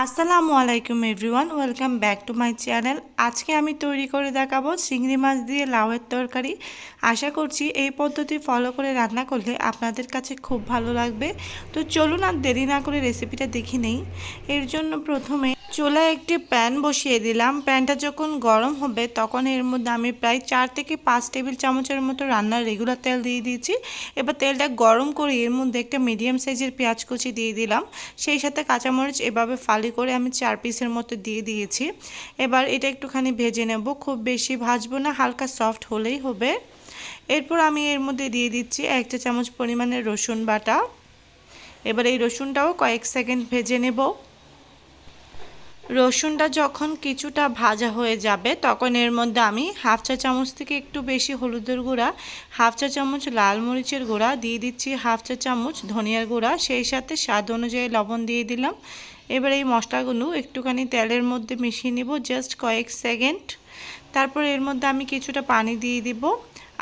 আসসালামু আলাইকুম everyone, welcome back to my channel. আজকে আমি তৈরি করে দেখাবো চিংড়ি মাছ দিয়ে লাউয়ের তরকারি। আশা করছি এই পদ্ধতি ফলো করে রান্না করলে আপনাদের কাছে খুব ভালো লাগবে। তো চলুন আর দেরি না করে রেসিপিটা দেখে নেই। এর জন্য প্রথমে চুলায় একটি প্যান বসিয়ে দিলাম। প্যানটা যখন গরম হবে তখন এর মধ্যে আমি প্রায় 4 থেকে 5 টেবিল চামচের মতো রান্নার রেগুলার তেল দিয়ে দিয়েছি। এবার তেলটা গরম করে এর মধ্যে একটা মিডিয়াম সাইজের পেঁয়াজ কুচি দিয়ে দিলাম, সেই সাথে কাঁচামরিচ এভাবে ফালি করে আমি 4 পিসের মতো দিয়ে দিয়েছি। এবার এটা একটুখানি ভেজে নেব, খুব বেশি ভাজবো না, হালকা সফট হলেই হবে। এরপর আমি এর মধ্যে দিয়ে দিচ্ছি 1 চা চামচ পরিমাণের রসুন বাটা। এবার এই রসুনটাও কয়েক সেকেন্ড ভেজে নেব। রসুনটা যখন কিছুটা ভাজা হয়ে যাবে তখন এর মধ্যে আমি 1/2 চা চামচ থেকে একটু বেশি হলুদের গুঁড়া, 1/2 চা চামচ লাল মরিচের গুঁড়া দিয়ে দিচ্ছি, 1/2 চা চামচ ধনিয়ার গুঁড়া, সেই সাথে স্বাদ অনুযায়ী লবণ দিয়ে দিলাম। এবার এই মশলাগুলো একটুখানি তেলের মধ্যে মিশিয়ে নিব জাস্ট কয়েক সেকেন্ড। তারপর এর মধ্যে আমি কিছুটা পানি দিয়ে দিব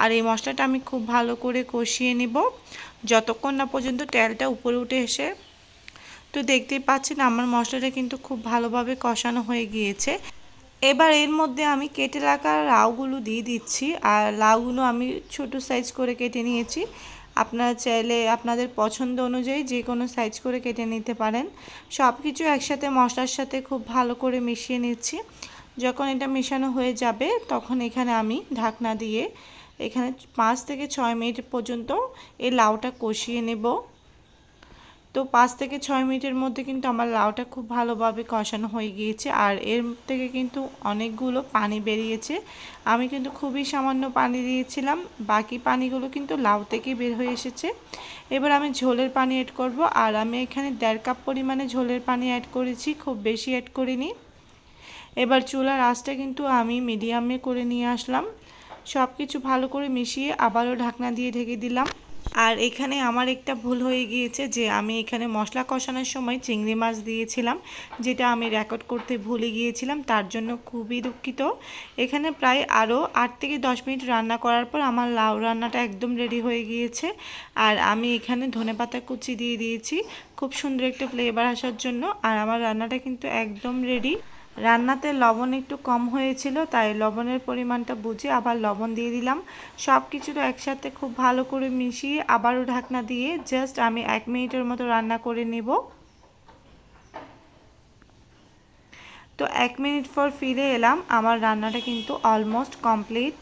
আর এই মশলাটা আমি খুব ভালো করে কষিয়ে নিব যতক্ষণ না পর্যন্ত তেলটা উপরে উঠে এসে। তো দেখতেই পাচ্ছেন আমার মশলাটা কিন্তু খুব ভালোভাবে কষানো হয়ে গিয়েছে। এবার এর মধ্যে আমি কেটে রাখা লাউগুলো দিয়ে দিচ্ছি, আর লাউগুলো আমি ছোট সাইজ করে কেটে নিয়েছি। আপনারা চাইলে আপনাদের পছন্দ অনুযায়ী যে কোনো সাইজ করে কেটে নিতে পারেন। সব কিছু একসাথে মশলার সাথে খুব ভালো করে মিশিয়ে নিচ্ছি। যখন এটা মেশানো হয়ে যাবে তখন এখানে আমি ঢাকনা দিয়ে এখানে 5 থেকে 6 মিনিট পর্যন্ত এই লাউটা কষিয়ে নেব। তো 5 থেকে 6 মিনিটের মধ্যে কিন্তু আমার লাউটা খুব ভালোভাবে কষানো হয়ে গিয়েছে আর এর থেকে কিন্তু অনেকগুলো পানি বেরিয়েছে। আমি কিন্তু খুবই সামান্য পানি দিয়েছিলাম, বাকি পানিগুলো কিন্তু লাউ থেকে বের হয়ে এসেছে। এবার আমি ঝোলের পানি অ্যাড করব, আর আমি এখানে 1.5 কাপ পরিমাণে ঝোলের পানি অ্যাড করেছি, খুব বেশি অ্যাড করিনি। এবার চুলার আঁচটা কিন্তু আমি মিডিয়ামে করে নিয়ে আসলাম। সব কিছু ভালো করে মিশিয়ে আবারও ঢাকনা দিয়ে ঢেকে দিলাম। আর এখানে আমার একটা ভুল হয়ে গিয়েছে যে আমি এখানে মশলা কষানোর সময় চিংড়ি মাছ দিয়েছিলাম, যেটা আমি রেকর্ড করতে ভুলে গিয়েছিলাম, তার জন্য খুবই দুঃখিত। এখানে প্রায় আরও 8 থেকে 10 মিনিট রান্না করার পর আমার লাউ রান্নাটা একদম রেডি হয়ে গিয়েছে। আর আমি এখানে ধনেপাতা কুচি দিয়ে দিয়েছি খুব সুন্দর একটা ফ্লেভার আসার জন্য। আর আমার রান্নাটা কিন্তু একদম রেডি। রান্নাতে লবণ একটু কম হয়েছিল, তাই লবণের পরিমাণটা বুঝে আবার লবণ দিয়ে দিলাম। সব কিছু তো একসাথে খুব ভালো করে মিশিয়ে আবারও ঢাকনা দিয়ে জাস্ট আমি 1 মিনিটের মতো রান্না করে নেব। তো 1 মিনিট পর ফিরে এলাম, আমার রান্নাটা কিন্তু অলমোস্ট কমপ্লিট।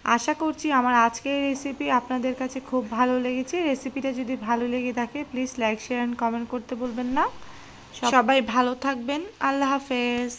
আশা করছি আমার আজকের রেসিপি আপনাদের কাছে খুব ভালো লেগেছে। রেসিপিটা যদি ভালো লেগে থাকে please like, share and comment করতে ভুলবেন না। সবাই ভালো থাকবেন। আল্লাহ হাফেজ।